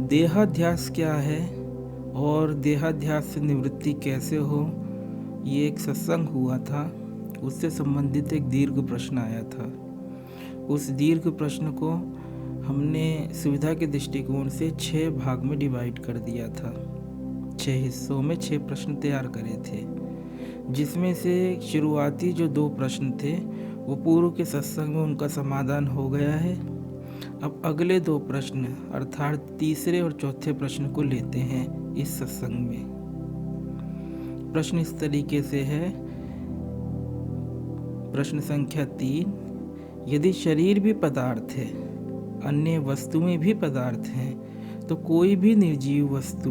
देहाध्यास क्या है और देहाध्यास से निवृत्ति कैसे हो, ये एक सत्संग हुआ था। उससे संबंधित एक दीर्घ प्रश्न आया था। उस दीर्घ प्रश्न को हमने सुविधा के दृष्टिकोण से 6 भाग में डिवाइड कर दिया था। 6 हिस्सों में 6 प्रश्न तैयार करे थे, जिसमें से शुरुआती जो 2 प्रश्न थे वो पूर्व के सत्संग में उनका समाधान हो गया है। अब अगले 2 प्रश्न अर्थात तीसरे और चौथे प्रश्न को लेते हैं इस सत्संग में। प्रश्न इस तरीके से है। प्रश्न संख्या 3, यदि शरीर भी पदार्थ है, अन्य वस्तुएं भी पदार्थ हैं, तो कोई भी निर्जीव वस्तु,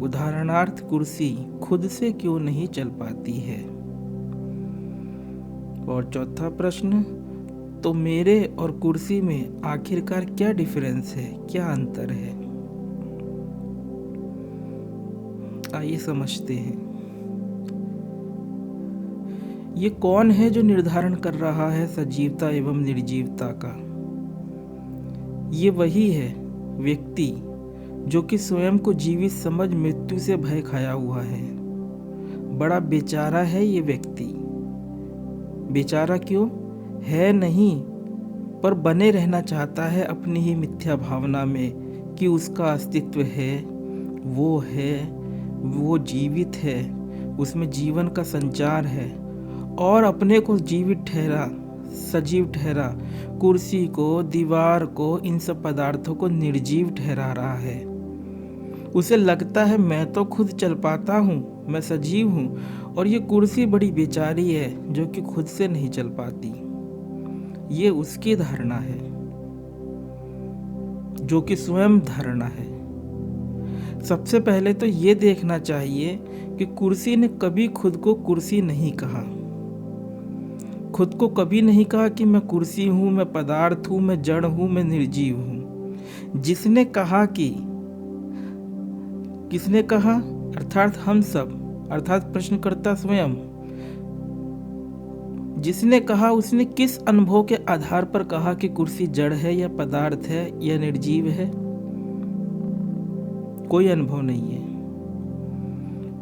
उदाहरणार्थ कुर्सी, खुद से क्यों नहीं चल पाती है। और चौथा प्रश्न, तो मेरे और कुर्सी में आखिरकार क्या डिफरेंस है, क्या अंतर है। आइए समझते हैं। ये कौन है जो निर्धारण कर रहा है सजीवता एवं निर्जीवता का। ये वही है व्यक्ति जो कि स्वयं को जीवित समझ मृत्यु से भय खाया हुआ है। बड़ा बेचारा है ये व्यक्ति। बेचारा क्यों है नहीं, पर बने रहना चाहता है अपनी ही मिथ्या भावना में कि उसका अस्तित्व है, वो जीवित है, उसमें जीवन का संचार है, और अपने को जीवित ठहरा, सजीव ठहरा, कुर्सी को, दीवार को, इन सब पदार्थों को निर्जीव ठहरा रहा है। उसे लगता है मैं तो खुद चल पाता हूँ, मैं सजीव हूँ, और ये कुर्सी बड़ी बेचारी है जो कि खुद से नहीं चल पाती। ये उसकी धारणा है, जो कि स्वयं धारणा है। सबसे पहले तो ये देखना चाहिए कि कुर्सी ने कभी खुद को कुर्सी नहीं कहा। खुद को कभी नहीं कहा कि मैं कुर्सी हूँ, मैं पदार्थ हूँ, मैं जड़ हूँ, मैं निर्जीव हूँ। जिसने कहा कि, किसने कहा, अर्थात हम सब, अर्थात प्रश्नकर्ता स्वयं। जिसने कहा उसने किस अनुभव के आधार पर कहा कि कुर्सी जड़ है या पदार्थ है या निर्जीव है। कोई अनुभव नहीं है।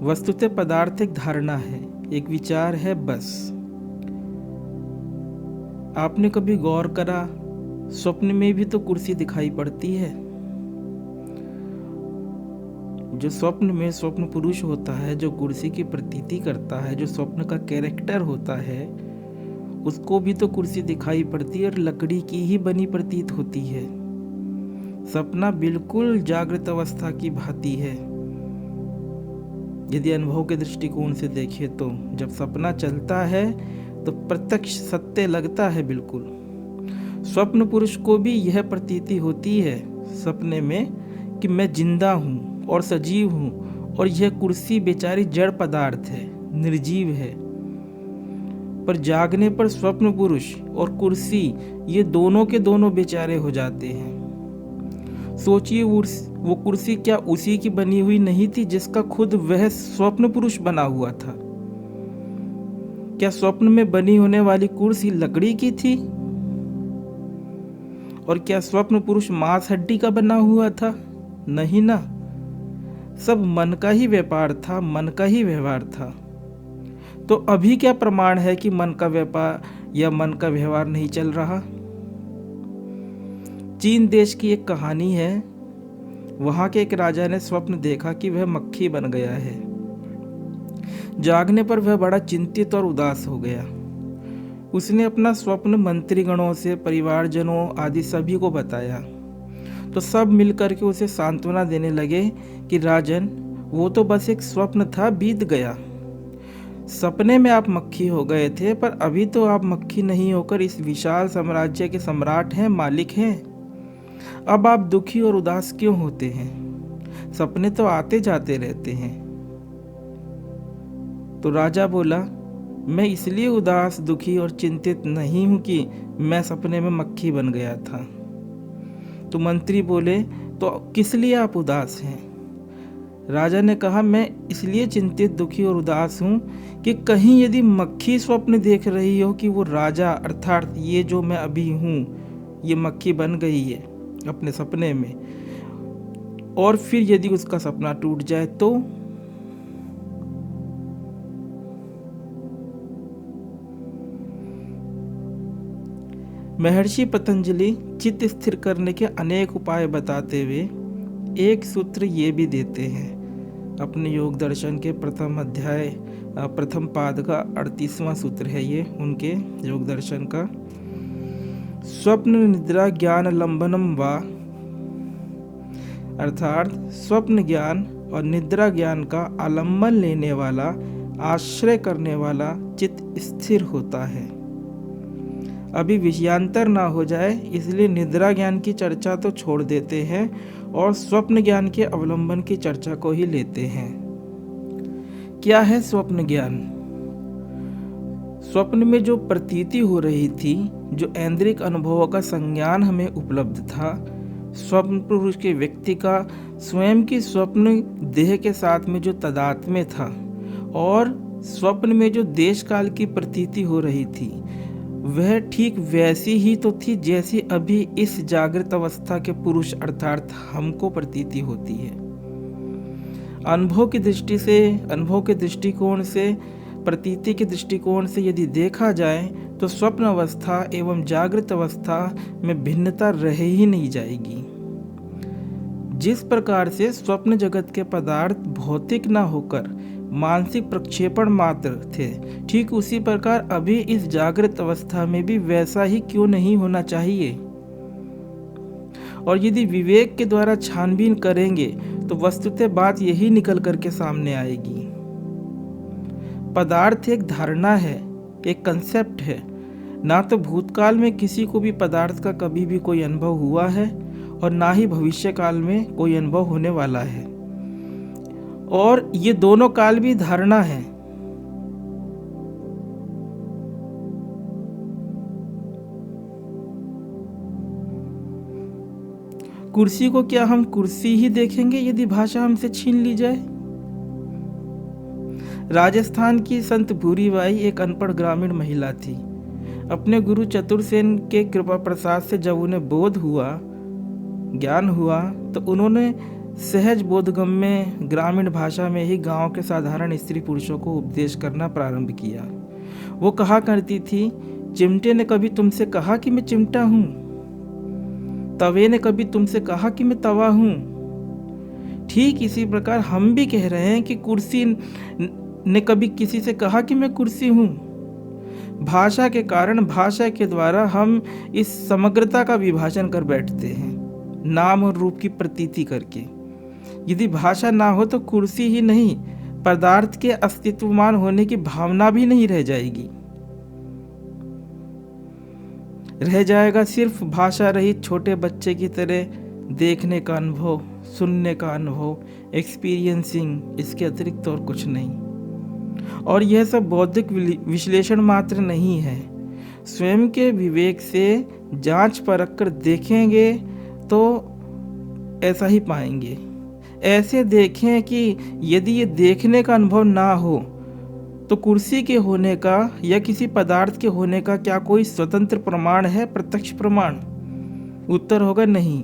वस्तुतः पदार्थ एक धारणा है, एक विचार है, बस। आपने कभी गौर करा, स्वप्न में भी तो कुर्सी दिखाई पड़ती है। जो स्वप्न में स्वप्न पुरुष होता है, जो कुर्सी की प्रतीति करता है, जो स्वप्न का कैरेक्टर होता है, उसको भी तो कुर्सी दिखाई पड़ती है और लकड़ी की ही बनी प्रतीत होती है। सपना बिल्कुल जागृत अवस्था की भांति है। यदि अनुभव के दृष्टिकोण से देखें तो जब सपना चलता है तो प्रत्यक्ष सत्य लगता है बिल्कुल। स्वप्न पुरुष को भी यह प्रतीति होती है सपने में कि मैं जिंदा हूँ और सजीव हूँ, और यह कुर्सी बेचारी जड़ पदार्थ है, निर्जीव है। पर जागने पर स्वप्न पुरुष और कुर्सी ये दोनों के दोनों बेचारे हो जाते हैं। सोचिए, वो कुर्सी क्या उसी की बनी हुई नहीं थी जिसका खुद वह स्वप्न पुरुष बना हुआ था। क्या स्वप्न में बनी होने वाली कुर्सी लकड़ी की थी? और क्या स्वप्न पुरुष मांस हड्डी का बना हुआ था? नहीं ना। सब मन का ही व्यापार था, मन का ही व्यवहार था। तो अभी क्या प्रमाण है कि मन का व्यापार या मन का व्यवहार नहीं चल रहा? चीन देश की एक कहानी है। वहां के एक राजा ने स्वप्न देखा कि वह मक्खी बन गया है। जागने पर वह बड़ा चिंतित और उदास हो गया। उसने अपना स्वप्न मंत्रीगणों से, परिवारजनों आदि सभी को बताया। तो सब मिलकर के उसे सांत्वना देने लगे कि राजन, वो तो बस एक स्वप्न था, बीत गया। सपने में आप मक्खी हो गए थे, पर अभी तो आप मक्खी नहीं होकर इस विशाल साम्राज्य के सम्राट हैं, मालिक हैं। अब आप दुखी और उदास क्यों होते हैं? सपने तो आते जाते रहते हैं। तो राजा बोला, मैं इसलिए उदास, दुखी और चिंतित नहीं हूं कि मैं सपने में मक्खी बन गया था। तो मंत्री बोले, तो किस लिए आप उदास हैं? राजा ने कहा, मैं इसलिए चिंतित, दुखी और उदास हूँ कि कहीं यदि मक्खी स्वप्न देख रही हो कि वो राजा, अर्थात ये जो मैं अभी हूँ, ये मक्खी बन गई है अपने सपने में, और फिर यदि उसका सपना टूट जाए तो महर्षि पतंजलि चित्त स्थिर करने के अनेक उपाय बताते हुए एक सूत्र ये भी देते हैं अपने योग दर्शन के प्रथम अध्याय प्रथम पाद का 38वां सूत्र है ये उनके योग दर्शन का। स्वप्न निद्रा ज्ञान लंबनम वा, अर्थात स्वप्न ज्ञान और निद्रा ज्ञान का आलम्बन लेने वाला, आश्रय करने वाला चित्त स्थिर होता है। अभी विषयांतर ना हो जाए इसलिए निद्रा ज्ञान की चर्चा तो छोड़ देते हैं और स्वप्न ज्ञान के अवलंबन की चर्चा को ही लेते हैं। क्या है स्वप्न ज्ञान? स्वप्न में जो प्रतीति हो रही थी, जो ऐन्द्रिक अनुभवों का संज्ञान हमें उपलब्ध था, स्वप्न पुरुष के व्यक्ति का स्वयं की स्वप्न देह के साथ में जो तादात्म्य था और स्वप्न में जो देश काल की प्रतीति हो रही थी वह ठीक वैसी ही तो थी जैसी अभी इस जागृत अवस्था के पुरुष अर्थात हमको प्रतीति होती है। अनुभव की दृष्टि से, अनुभव के दृष्टिकोण से, प्रतीति के दृष्टिकोण से यदि देखा जाए तो स्वप्न अवस्था एवं जागृत अवस्था में भिन्नता रह ही नहीं जाएगी। जिस प्रकार से स्वप्न जगत के पदार्थ भौतिक न होकर मानसिक प्रक्षेपण मात्र थे, ठीक उसी प्रकार अभी इस जागृत अवस्था में भी वैसा ही क्यों नहीं होना चाहिए। और यदि विवेक के द्वारा छानबीन करेंगे तो वस्तुतः बात यही निकल करके सामने आएगी। पदार्थ एक धारणा है, एक कंसेप्ट है। ना तो भूतकाल में किसी को भी पदार्थ का कभी भी कोई अनुभव हुआ है और ना ही भविष्य काल में कोई अनुभव होने वाला है, और ये दोनों काल भी धारणा है। कुर्सी को क्या हम कुर्सी ही देखेंगे यदि भाषा हमसे छीन ली जाए? राजस्थान की संत भूरीबाई एक अनपढ़ ग्रामीण महिला थी। अपने गुरु चतुरसेन के कृपा प्रसाद से जब उन्हें बोध हुआ, ज्ञान हुआ, तो उन्होंने सहज बोधगम में ग्रामीण भाषा में ही गांव के साधारण स्त्री पुरुषों को उपदेश करना प्रारंभ किया। वो कहा करती थी, चिमटे ने कभी तुमसे कहा कि मैं चिमटा हूँ? तवे ने कभी तुमसे कहा कि मैं तवा हूँ? ठीक इसी प्रकार हम भी कह रहे हैं कि कुर्सी ने कभी किसी से कहा कि मैं कुर्सी हूँ। भाषा के कारण, भाषा के द्वारा हम इस समग्रता का विभाजन कर बैठते हैं, नाम और रूप की प्रतीति करके। यदि भाषा ना हो तो कुर्सी ही नहीं, पदार्थ के अस्तित्वमान होने की भावना भी नहीं रह जाएगी। रह जाएगा सिर्फ भाषा रहित छोटे बच्चे की तरह देखने का अनुभव, सुनने का अनुभव, एक्सपीरियंसिंग, इसके अतिरिक्त और कुछ नहीं। और यह सब बौद्धिक विश्लेषण मात्र नहीं है। स्वयं के विवेक से जांच परख कर देखेंगे तो ऐसा ही पाएंगे। ऐसे देखें कि यदि ये देखने का अनुभव ना हो तो कुर्सी के होने का या किसी पदार्थ के होने का क्या कोई स्वतंत्र प्रमाण है, प्रत्यक्ष प्रमाण? उत्तर होगा नहीं।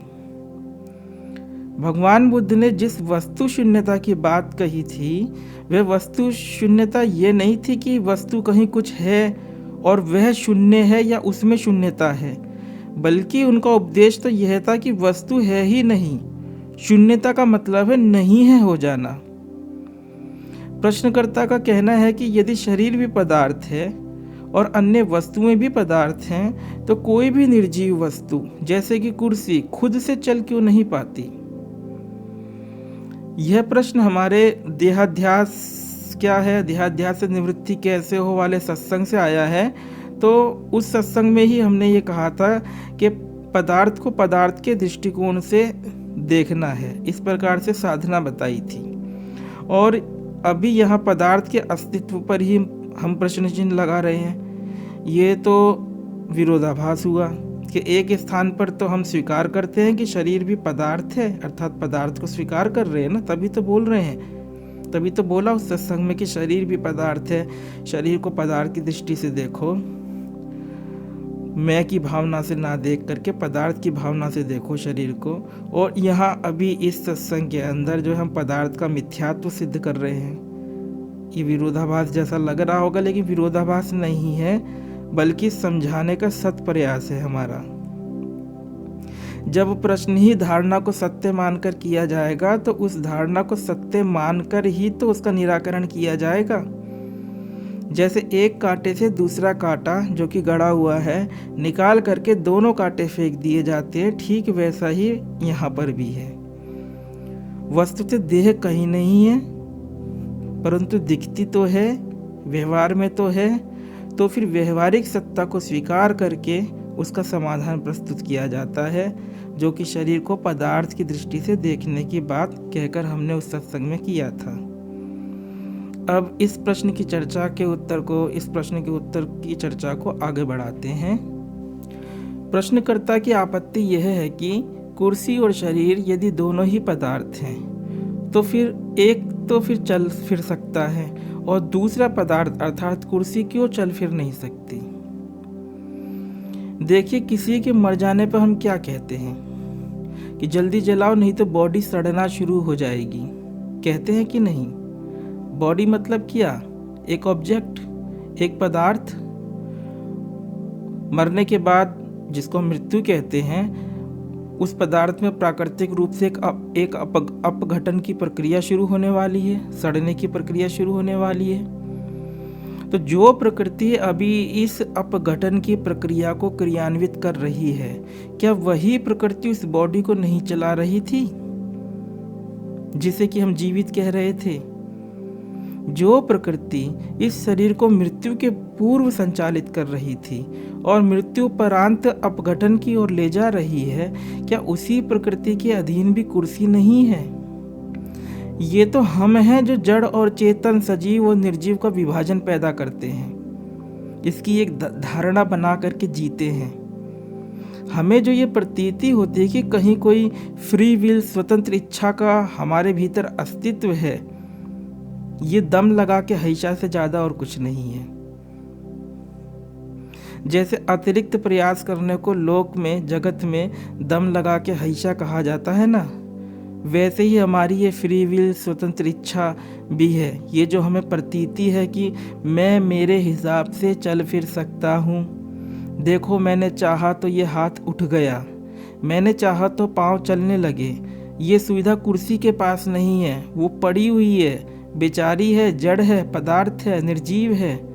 भगवान बुद्ध ने जिस वस्तु शून्यता की बात कही थी, वह वस्तु शून्यता ये नहीं थी कि वस्तु कहीं कुछ है और वह शून्य है या उसमें शून्यता है, बल्कि उनका उपदेश तो यह था कि वस्तु है ही नहीं। शून्यता का मतलब है नहीं है हो जाना। प्रश्नकर्ता का कहना है कि यदि शरीर भी पदार्थ है और अन्य वस्तुएं भी पदार्थ हैं, तो कोई भी निर्जीव वस्तु जैसे कि कुर्सी खुद से चल क्यों नहीं पाती? यह प्रश्न हमारे देहाध्यास क्या है, देहाध्यास से निवृत्ति कैसे हो वाले सत्संग से आया है। तो उस सत्संग में ही हमने ये कहा था कि पदार्थ को पदार्थ के दृष्टिकोण से देखना है, इस प्रकार से साधना बताई थी। और अभी यहाँ पदार्थ के अस्तित्व पर ही हम प्रश्न चिन्ह लगा रहे हैं। ये तो विरोधाभास हुआ कि एक स्थान पर तो हम स्वीकार करते हैं कि शरीर भी पदार्थ है, अर्थात पदार्थ को स्वीकार कर रहे हैं ना, तभी तो बोल रहे हैं, तभी तो बोला उस सत्संग में कि शरीर भी पदार्थ है, शरीर को पदार्थ की दृष्टि से देखो। मैं की भावना से ना देख करके पदार्थ की भावना से देखो शरीर को। और यहाँ अभी इस सत्संग के अंदर जो हम पदार्थ का मिथ्यात्व सिद्ध कर रहे हैं, ये विरोधाभास जैसा लग रहा होगा, लेकिन विरोधाभास नहीं है, बल्कि समझाने का सत प्रयास है हमारा। जब प्रश्न ही धारणा को सत्य मानकर किया जाएगा तो उस धारणा को सत्य मानकर ही तो उसका निराकरण किया जाएगा। जैसे एक कांटे से दूसरा कांटा जो कि गड़ा हुआ है निकाल करके दोनों कांटे फेंक दिए जाते हैं, ठीक वैसा ही यहाँ पर भी है। वस्तुतः देह कहीं नहीं है, परंतु दिखती तो है, व्यवहार में तो है। तो फिर व्यवहारिक सत्ता को स्वीकार करके उसका समाधान प्रस्तुत किया जाता है, जो कि शरीर को पदार्थ की दृष्टि से देखने की बात कहकर हमने उस सत्संग में किया था। अब इस प्रश्न की चर्चा को आगे बढ़ाते हैं। प्रश्नकर्ता की आपत्ति यह है कि कुर्सी और शरीर यदि दोनों ही पदार्थ हैं तो फिर एक तो फिर चल फिर सकता है और दूसरा पदार्थ अर्थात कुर्सी क्यों चल फिर नहीं सकती। देखिए, किसी के मर जाने पर हम क्या कहते हैं कि जल्दी जलाओ नहीं तो बॉडी सड़ना शुरू हो जाएगी, कहते हैं कि नहीं। बॉडी मतलब क्या? एक ऑब्जेक्ट, एक पदार्थ। मरने के बाद जिसको मृत्यु कहते हैं, उस पदार्थ में प्राकृतिक रूप से एक अपघटन की प्रक्रिया शुरू होने वाली है, सड़ने की प्रक्रिया शुरू होने वाली है। तो जो प्रकृति अभी इस अपघटन की प्रक्रिया को क्रियान्वित कर रही है, क्या वही प्रकृति उस बॉडी को नहीं चला रही थी जिसे कि हम जीवित कह रहे थे? जो प्रकृति इस शरीर को मृत्यु के पूर्व संचालित कर रही थी और मृत्यु परांत अपघटन की ओर ले जा रही है, क्या उसी प्रकृति के अधीन भी कुर्सी नहीं है? ये तो हम हैं जो जड़ और चेतन, सजीव और निर्जीव का विभाजन पैदा करते हैं, इसकी एक धारणा बना करके जीते हैं। हमें जो ये प्रतीति होती है कि कहीं कोई फ्री विल, स्वतंत्र इच्छा का हमारे भीतर अस्तित्व है, ये दम लगा के हईशा से ज़्यादा और कुछ नहीं है। जैसे अतिरिक्त प्रयास करने को लोक में, जगत में दम लगा के हईशा कहा जाता है ना, वैसे ही हमारी ये फ्री विल, स्वतंत्र इच्छा भी है। ये जो हमें प्रतीति है कि मैं मेरे हिसाब से चल फिर सकता हूँ, देखो मैंने चाहा तो ये हाथ उठ गया, मैंने चाहा तो पाँव चलने लगे, ये सुविधा कुर्सी के पास नहीं है, वो पड़ी हुई है, बेचारी है, जड़ है, पदार्थ है, निर्जीव है।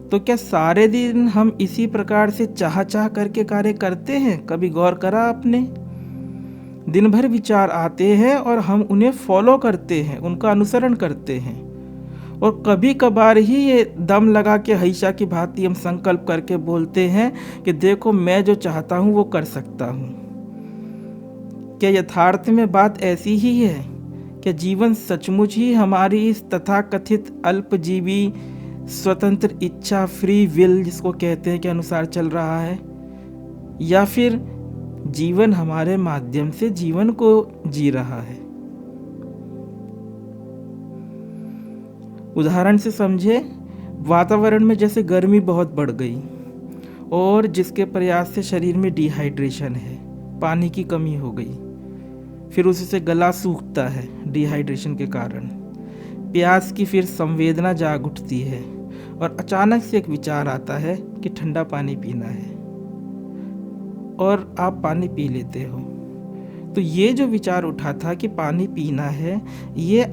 तो क्या सारे दिन हम इसी प्रकार से चाह करके कार्य करते हैं? कभी गौर करा आपने? दिन भर विचार आते हैं और हम उन्हें फॉलो करते हैं, उनका अनुसरण करते हैं, और कभी कभार ही ये दम लगा के हईशा की भांति हम संकल्प करके बोलते हैं कि देखो मैं जो चाहता हूँ वो कर सकता हूँ। क्या यथार्थ में बात ऐसी ही है? क्या जीवन सचमुच ही हमारी इस तथाकथित अल्पजीवी स्वतंत्र इच्छा, फ्री विल जिसको कहते हैं, के अनुसार चल रहा है, या फिर जीवन हमारे माध्यम से जीवन को जी रहा है? उदाहरण से समझे, वातावरण में जैसे गर्मी बहुत बढ़ गई और जिसके प्रयास से शरीर में डिहाइड्रेशन है, पानी की कमी हो गई, फिर उससे गला सूखता है डिहाइड्रेशन के कारण, प्यास की फिर संवेदना जाग उठती है और अचानक से एक विचार आता है कि ठंडा पानी पीना है, और आप पानी पी लेते हो। तो ये जो विचार उठा था कि पानी पीना है, ये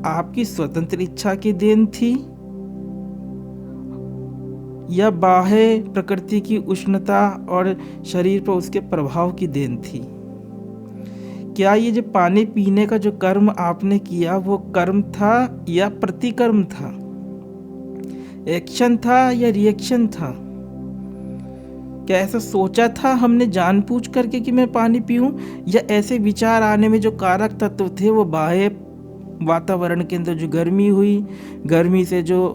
आपकी स्वतंत्र इच्छा की देन थी या बाह्य प्रकृति की उष्णता और शरीर पर उसके प्रभाव की देन थी? क्या ये जो पानी पीने का जो कर्म आपने किया वो कर्म था या प्रतिकर्म था? एक्शन था या रिएक्शन था? क्या ऐसा सोचा था हमने जानबूझ करके कि मैं पानी पीऊं, या ऐसे विचार आने में जो कारक तत्व थे वो बाह्य वातावरण के अंदर जो गर्मी हुई, गर्मी से जो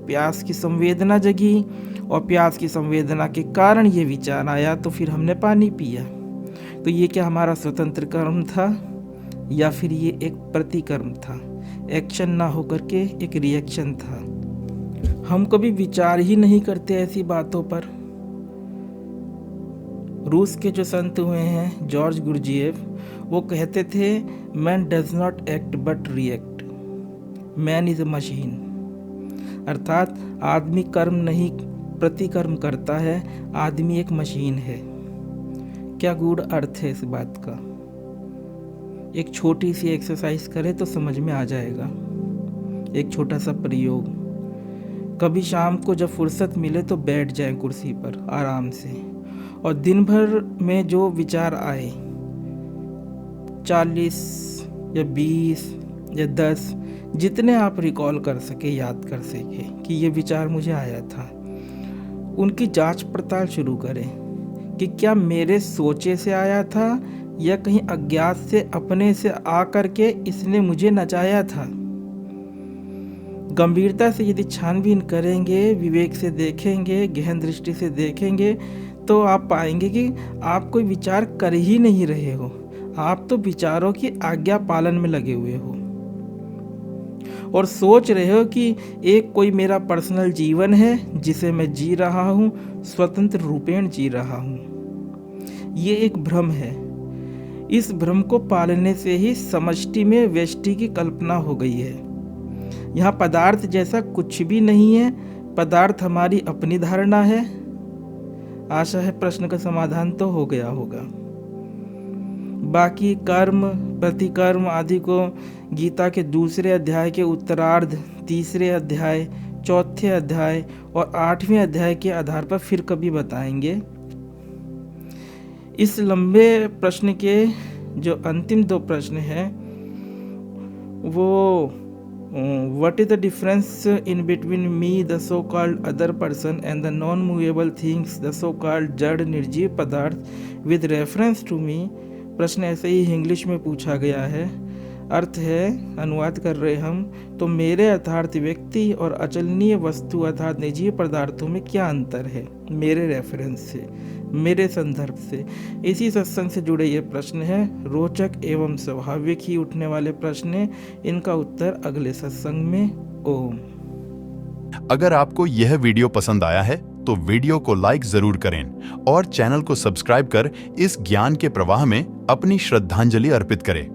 प्यास की संवेदना जगी और प्यास की संवेदना के कारण ये विचार आया, तो फिर हमने पानी पिया। तो ये क्या हमारा स्वतंत्र कर्म था या फिर ये एक प्रतिकर्म था? एक्शन ना होकर के एक रिएक्शन था। हम कभी विचार ही नहीं करते ऐसी बातों पर। रूस के जो संत हुए हैं जॉर्ज गुरजिएफ, वो कहते थे man does not act but react, man is a machine. अर्थात आदमी कर्म नहीं प्रतिकर्म करता है, आदमी एक मशीन है। क्या गूढ़ अर्थ है इस बात का, एक छोटी सी एक्सरसाइज करें तो समझ में आ जाएगा। एक छोटा सा प्रयोग, कभी शाम को जब फुर्सत मिले तो बैठ जाएं कुर्सी पर आराम से, और दिन भर में जो विचार आए 40 या 20 या 10 जितने आप रिकॉल कर सके, याद कर सके कि ये विचार मुझे आया था, उनकी जांच पड़ताल शुरू करें कि क्या मेरे सोचे से आया था या कहीं अज्ञात से अपने से आकर के इसने मुझे नचाया था। गंभीरता से यदि छानबीन करेंगे, विवेक से देखेंगे, गहन दृष्टि से देखेंगे, तो आप पाएंगे कि आप कोई विचार कर ही नहीं रहे हो, आप तो विचारों की आज्ञा पालन में लगे हुए हो और सोच रहे हो कि एक कोई मेरा पर्सनल जीवन है जिसे मैं जी रहा हूँ, स्वतंत्र रूपेण जी रहा हूँ। ये एक भ्रम है। इस भ्रम को पालने से ही समष्टि में व्यष्टि की कल्पना हो गई है। यहाँ पदार्थ जैसा कुछ भी नहीं है, पदार्थ हमारी अपनी धारणा है। आशा है प्रश्न का समाधान तो हो गया होगा। बाकी कर्म प्रतिकर्म आदि को गीता के 2 अध्याय के उत्तरार्ध, 3 अध्याय, 4 अध्याय और 8वें अध्याय के आधार पर फिर कभी बताएंगे। इस लंबे प्रश्न के जो अंतिम 2 प्रश्न हैं वो what is the difference in between me the so called other person and the non movable things the so called जड़ निर्जीव पदार्थ with reference to me। प्रश्न ऐसे ही इंग्लिश में पूछा गया है। अर्थ है, अनुवाद कर रहे हम, तो मेरे अर्थात व्यक्ति और अचलनीय वस्तु अर्थात निर्जीव पदार्थों में क्या अंतर है, मेरे रेफरेंस से, मेरे संदर्भ से। इसी सत्संग से जुड़े ये प्रश्न हैं, रोचक एवं स्वाभाविक ही उठने वाले प्रश्न हैं। इनका उत्तर अगले सत्संग में। ओम। अगर आपको यह वीडियो पसंद आया है तो वीडियो को लाइक जरूर करें और चैनल को सब्सक्राइब कर इस ज्ञान के प्रवाह में अपनी श्रद्धांजलि अर्पित करें।